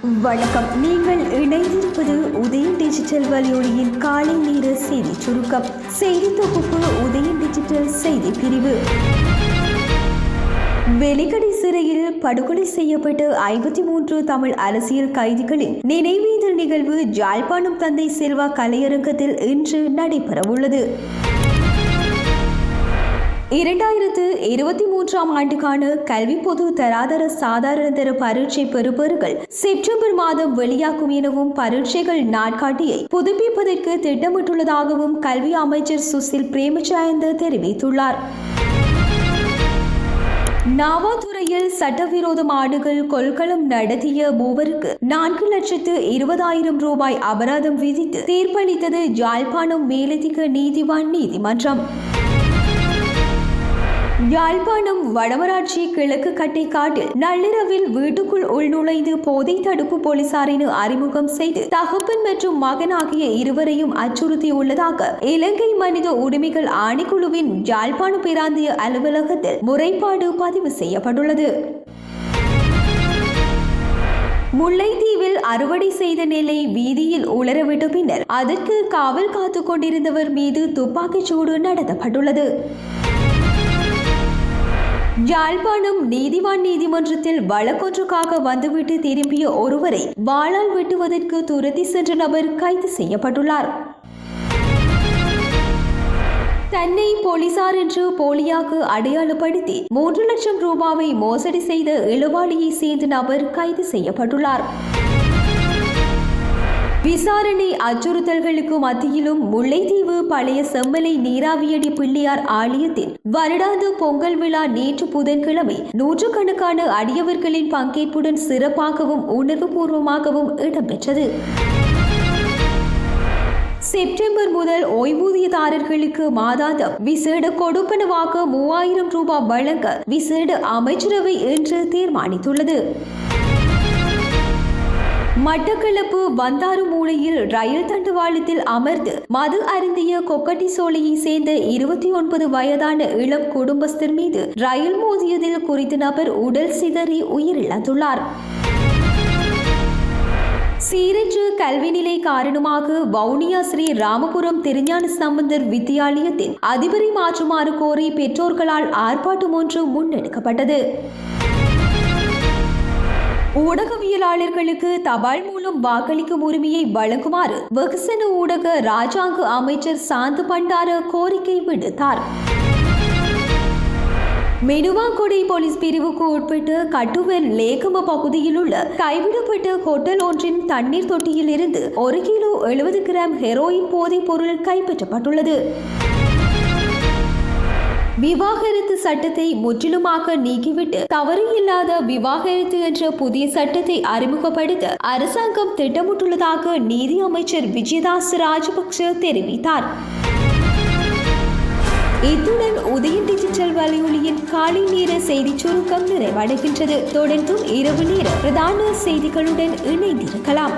வணக்கம். நீங்கள் இணைந்திருப்பது உதயம் டிஜிட்டல் வலையொலியின் காலை நேர செய்தி சுருக்கம். செய்தி தொகுப்பு உதயம் டிஜிட்டல் செய்தி பிரிவு. வெலிக்கடை சிறையில் படுகொலை செய்யப்பட்ட 53 தமிழ் அரசியல் கைதிகளின் நினைவேந்தல் நிகழ்வு யாழ்ப்பாணம் தந்தை செல்வா கலையரங்கத்தில் இன்று நடைபெறவுள்ளது. 2023 ஆண்டுக்கான கல்வி பொது தராதர சாதாரணதர பரீட்சை பெறுபவர்கள் செப்டம்பர் மாதம் வெளியாகும் எனவும் பரீட்சைகள் நாட்காட்டியை புதுப்பிப்பதற்கு திட்டமிட்டுள்ளதாகவும் கல்வி அமைச்சர் சுசில் பிரேமஜயந்த தெரிவித்துள்ளார். நாவாதுறையில் சட்டவிரோத மாடுகள் கொள்களம் நடத்திய மூவருக்கு 4,20,000 ரூபாய் அபராதம் விதித்து தீர்ப்பளித்தது யாழ்ப்பாணம் மேலதிக நீதிவான் நீதிமன்றம். யாழ்ப்பாணம் வடமராட்சி கிழக்கு கட்டைக்காட்டில் நள்ளிரவில் வீட்டுக்குள் உள்நுழைந்து போதை தடுப்பு போலீசாரின் அறிமுகம் செய்து தகப்பன் மற்றும் மகன் ஆகிய இருவரையும் அச்சுறுத்தியுள்ளதாக இலங்கை மனித உரிமைகள் ஆணைக்குழுவின் யாழ்ப்பாண பிராந்திய அலுவலகத்தில் முறைப்பாடு பதிவு செய்யப்பட்டுள்ளது. முல்லைத்தீவில் அறுவடை செய்த நெல்லை வீதியில் உலரவிட்ட பின்னர் அதற்கு காவல் காத்துக் கொண்டிருந்தவர் மீது துப்பாக்கிச்சூடு நடத்தப்பட்டுள்ளது. யாழ்ப்பாணம் நீதிவான் நீதிமன்றத்தில் வழக்கொன்றுக்காக வந்துவிட்டு திரும்பிய ஒருவரை வாளால் வெட்டுவதற்கு துரத்தி சென்ற நபர் கைது செய்யப்பட்டுள்ளார். தன்னை போலீசார் என்று போலியாக அடையாளப்படுத்தி 3 லட்சம் ரூபாவை மோசடி செய்த இளவாளியை சேர்ந்த நபர் கைது செய்யப்பட்டுள்ளார். விசாரணை அச்சுறுத்தல்களுக்கு மத்தியிலும் முல்லைத்தீவு பழைய செம்மலை நீராவியடி பிள்ளையார் ஆலயத்தின் வருடாந்த பொங்கல் விழா நேற்று புதன்கிழமை நூற்றுக்கணக்கான அடியவர்களின் பங்கேற்புடன் சிறப்பாகவும் உணர்வுபூர்வமாகவும் இடம்பெற்றது. செப்டம்பர் முதல் ஓய்வூதியதாரர்களுக்கு மாதாந்தம் விசேட கொடுப்பனவாக 3000 ரூபாய் வழங்க விசேட அமைச்சரவை இன்று தீர்மானித்துள்ளது. மட்டக்களப்பு வந்தாறு மூலையில் ரயில் தண்டவாளத்தில் அமர்ந்து மது அருந்திய கொக்கட்டி சோலையை சேர்ந்த 29 வயதான இளம் குடும்பஸ்தர் மீது ரயில் மோதியதில் குறித்த நபர் உடல் சிதறி உயிரிழந்துள்ளார். சீரற்ற கல்வி நிலை காரணமாக வவுனியா ஸ்ரீ ராமபுரம் திருஞான சம்பந்தர் வித்தியாலயத்தின் அதிபரை மாற்றுமாறு கோரி பெற்றோர்களால் ஆர்ப்பாட்டம் ஒன்று முன்னெடுக்கப்பட்டது. ஊடகவியலாளர்களுக்கு தபால் மூலம் வாக்களிக்கும் உரிமையை வழங்குமாறு வெகுசன ஊடக ராஜாங்க அமைச்சர் சாந்து பண்டார கோரிக்கை விடுத்தார். மெனுவாங்கொடை போலீஸ் பிரிவுக்கு உட்பட்ட கட்டுவல் லேகம பகுதியில் உள்ள கைவிடப்பட்ட ஹோட்டல் ஒன்றின் தண்ணீர் தொட்டியில் இருந்து 1 கிலோ 70 கிராம் ஹெரோயின் போதைப் பொருள் கைப்பற்றப்பட்டுள்ளது. விவாகரத்து சட்டத்தை முற்றிலுமாக நீக்கிவிட்டு தவறு இல்லாத விவாகரத்து என்ற புதிய சட்டத்தை அறிமுகப்படுத்த அரசாங்கம் திட்டமிட்டுள்ளதாக நீதி அமைச்சர் விஜயதாஸ் ராஜபக்ஷ தெரிவித்தார். இத்துடன் உதயம் டிஜிட்டல் வலையொலியின் காலை நேர செய்தி சுருக்கம் நிறைவடைகின்றது. தொடர்ந்தும் இரவு நேர பிரதான செய்திகளுடன் இணைந்திருக்கலாம்.